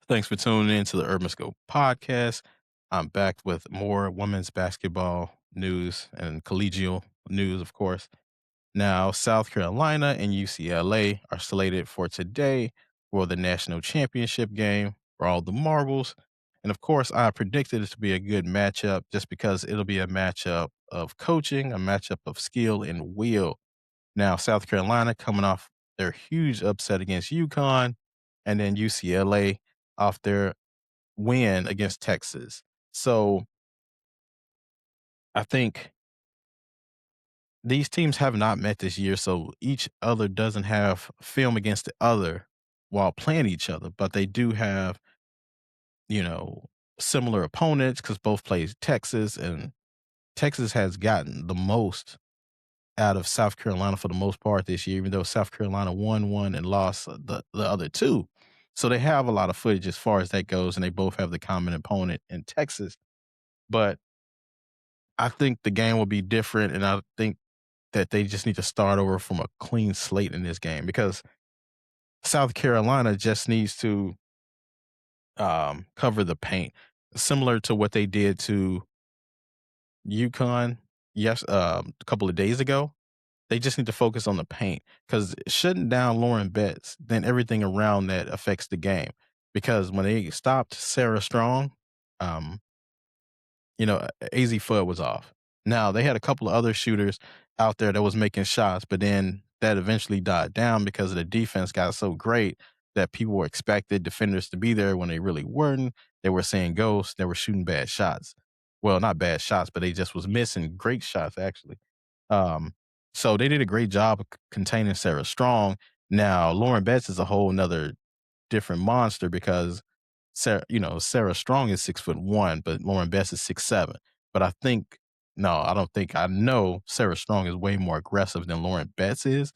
Thanks for tuning in to the Urban Scope podcast. I'm back with more women's basketball news and collegial news, of course. Now, South Carolina and UCLA are slated for today for the national championship game for all the marbles. And of course, I predicted it to be a good matchup just because it'll be a matchup of coaching, a matchup of skill and will. Now, South Carolina coming off their huge upset against UConn, and then UCLA off their win against Texas. So I think these teams have not met this year, so each other doesn't have film against the other while playing each other, but they do have, you know, similar opponents because both play Texas, and Texas has gotten the most out of South Carolina for the most part this year, even though South Carolina won one and lost the other two. So they have a lot of footage as far as that goes, and they both have the common opponent in Texas. But I think the game will be different, and I think that they just need to start over from a clean slate in this game because South Carolina just needs to cover the paint, similar to what they did to UConn. Yes, a couple of days ago. They just need to focus on the paint because shutting down Lauren Betts, then everything around that affects the game. Because when they stopped Sarah Strong, um, AZ Fudd was off. Now they had a couple of other shooters out there that was making shots, but then that eventually died down because the defense got so great that people were expected defenders to be there when they really weren't. They were saying ghosts. They were shooting bad shots. Well, not bad shots, but they just was missing great shots actually. Um, so they did a great job of containing Sarah Strong. Now Lauren Betts is a whole nother different monster because Sarah Strong is 6'1", but Lauren Best is 6'7". But I think no, I don't think I know Sarah Strong is way more aggressive than Lauren Betts is.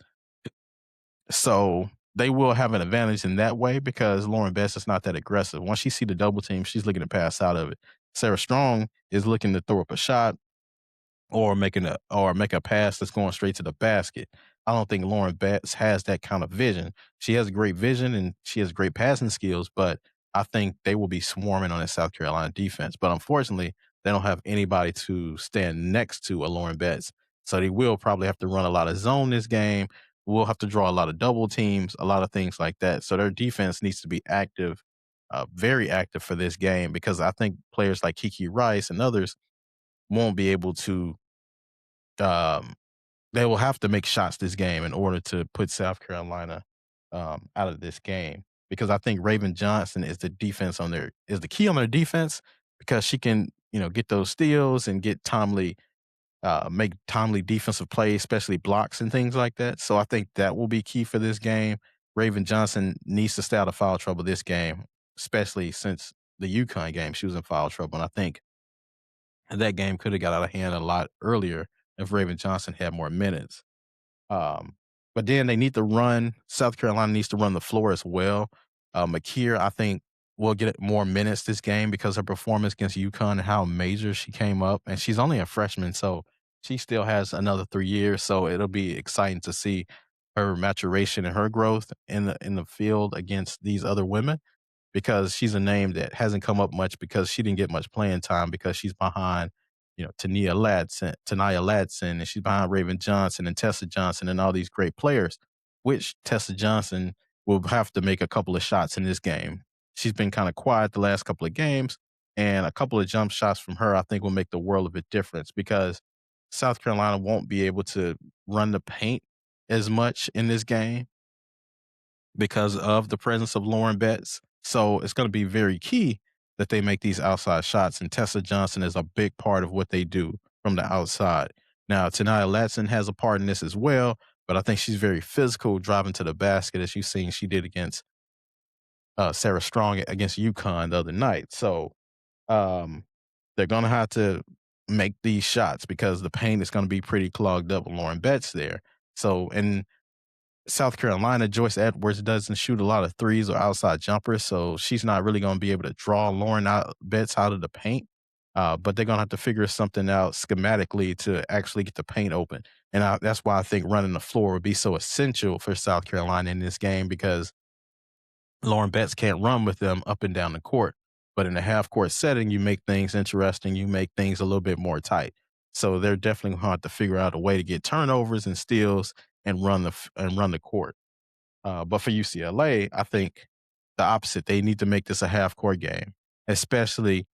So they will have an advantage in that way because Lauren Best is not that aggressive. Once she see the double team, she's looking to pass out of it. Sarah Strong is looking to throw up a shot or make a pass that's going straight to the basket. I don't think Lauren Betts has that kind of vision. She has great vision and she has great passing skills, but I think they will be swarming on the South Carolina defense. But unfortunately, they don't have anybody to stand next to a Lauren Betts. So they will probably have to run a lot of zone this game. We'll have to draw a lot of double teams, a lot of things like that. So their defense needs to be active, very active for this game because I think players like Kiki Rice and others won't be able to um, they will have to make shots this game in order to put South Carolina out of this game because I think Raven Johnson is the key on their defense because she can get those steals and get timely make timely defensive plays, especially blocks and things like that. So I think that will be key for this game. Raven Johnson needs to stay out of foul trouble this game, especially since the UConn game she was in foul trouble, and I think that game could have got out of hand a lot earlier if Raven Johnson had more minutes. Um, but then they need to run. South Carolina needs to run the floor as well. Makir, I think, will get more minutes this game because her performance against UConn and how major she came up. And she's only a freshman, so she still has another 3 years. So it'll be exciting to see her maturation and her growth in the field against these other women because she's a name that hasn't come up much because she didn't get much playing time because she's behind, Tania Ladson, and she's behind Raven Johnson and Tessa Johnson and all these great players, which Tessa Johnson will have to make a couple of shots in this game. She's been kind of quiet the last couple of games, and a couple of jump shots from her I think will make the world of a difference because South Carolina won't be able to run the paint as much in this game because of the presence of Lauren Betts. So it's going to be very key that they make these outside shots. And Tessa Johnson is a big part of what they do from the outside. Now, Tania Latson has a part in this as well, but I think she's very physical, driving to the basket, as you've seen she did against Sarah Strong against UConn the other night. So um, they're going to have to make these shots because the paint is going to be pretty clogged up with Lauren Betts there. So, and South Carolina, Joyce Edwards doesn't shoot a lot of threes or outside jumpers, so she's not really going to be able to draw Lauren Betts out of the paint. But they're going to have to figure something out schematically to actually get the paint open. And that's why I think running the floor would be so essential for South Carolina in this game because Lauren Betts can't run with them up and down the court. But in a half court setting, you make things interesting. You make things a little bit more tight. So they're definitely hard to figure out a way to get turnovers and steals and run the court. But for UCLA, I think the opposite. They need to make this a half court game, especially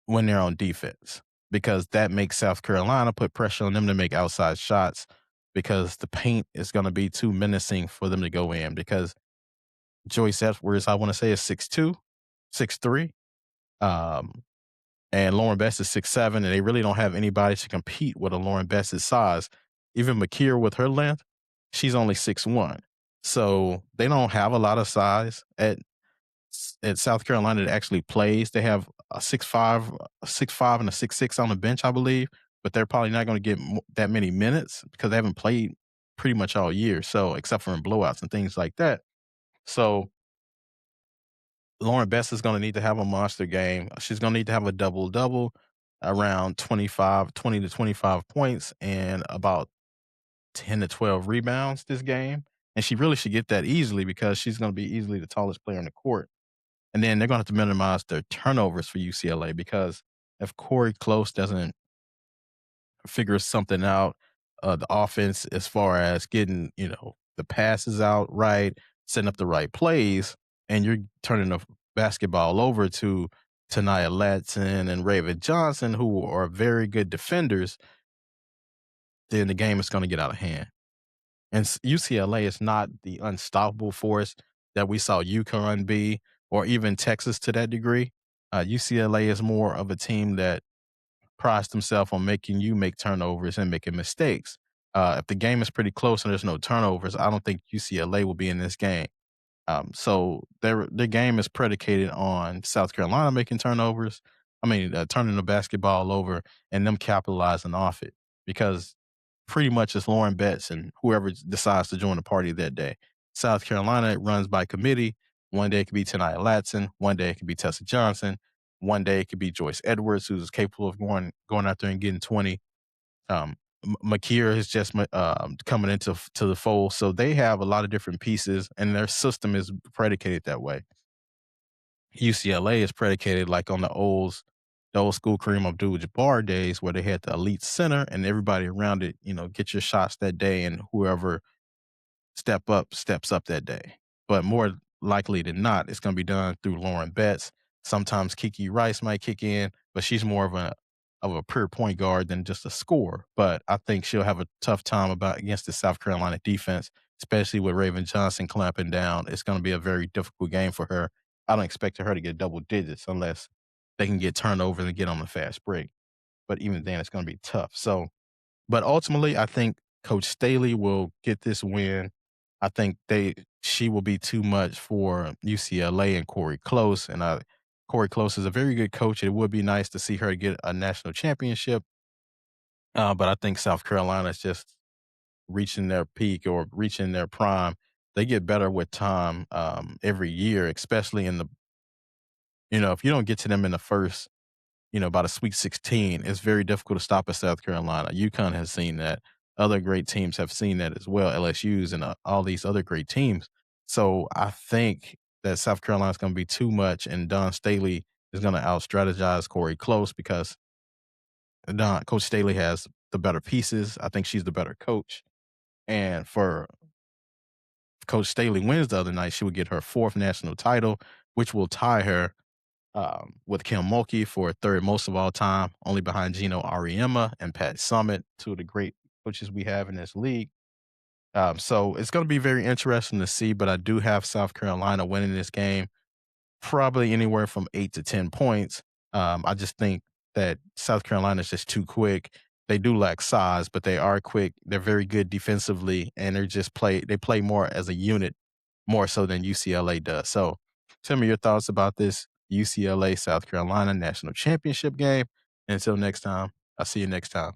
when they're on defense, because that makes South Carolina put pressure on them to make outside shots because the paint is going to be too menacing for them to go in because Joyce Edwards, I want to say, is 6'2", 6'3", um, and Lauren Best is 6'7", and they really don't have anybody to compete with a Lauren Best's size. Even McKeer with her length, she's only 6'1". So they don't have a lot of size at South Carolina that actually plays. They have a 6'5", and a 6'6" on the bench, I believe, but they're probably not going to get that many minutes because they haven't played pretty much all year. So except for in blowouts and things like that. So Lauren Best is going to need to have a monster game. She's going to need to have a double double around 20 to 25 points and about 10 to 12 rebounds this game. And she really should get that easily because she's going to be easily the tallest player on the court. And then they're going to have to minimize their turnovers for UCLA because if Corey Close doesn't figure something out, the offense as far as getting, the passes out right, setting up the right plays, and you're turning the basketball over to Tanaya Latson and Raven Johnson, who are very good defenders, then the game is going to get out of hand. And UCLA is not the unstoppable force that we saw UConn be, or even Texas to that degree. UCLA is more of a team that prides themselves on making you make turnovers and making mistakes. If the game is pretty close and there's no turnovers, I don't think UCLA will be in this game. So their game is predicated on South Carolina making turnovers. I mean, turning the basketball over and them capitalizing off it because pretty much it's Lauren Betts and whoever decides to join the party that day. South Carolina it runs by committee. One day it could be Tanaya Latson. One day it could be Tessa Johnson. One day it could be Joyce Edwards, who's capable of going out there and getting 20. Makir is just coming to the fold. So they have a lot of different pieces, and their system is predicated that way. UCLA is predicated like on the old school Kareem Abdul-Jabbar days where they had the elite center and everybody around it, get your shots that day, and whoever steps up that day. But more likely than not, it's going to be done through Lauren Betts. Sometimes Kiki Rice might kick in, but she's more of a pure point guard than just a scorer. But I think she'll have a tough time against the South Carolina defense, especially with Raven Johnson clamping down. It's going to be a very difficult game for her. I don't expect her to get double digits unless they can get turnovers and get on the fast break. But even then, it's going to be tough. So, but ultimately, I think Coach Staley will get this win. I think she will be too much for UCLA and Corey Close. And Corey Close is a very good coach. It would be nice to see her get a national championship. But I think South Carolina is just reaching their peak or reaching their prime. They get better with time every year, especially if you don't get to them in the first by the Sweet 16, it's very difficult to stop at South Carolina. UConn has seen that. Other great teams have seen that as well, LSU's and all these other great teams. So I think that South Carolina is going to be too much, and Don Staley is going to out-strategize Corey Close because Coach Staley has the better pieces. I think she's the better coach. And for Coach Staley wins the other night, she would get her fourth national title, which will tie her with Kim Mulkey for third most of all time, only behind Gino Auriemma and Pat Summitt, two of the great coaches we have in this league. So it's going to be very interesting to see, but I do have South Carolina winning this game, probably anywhere from 8 to 10 points. I just think that South Carolina is just too quick. They do lack size, but they are quick. They're very good defensively, and they play more as a unit, more so than UCLA does. So tell me your thoughts about this UCLA South Carolina national championship game. Until next time, I'll see you next time.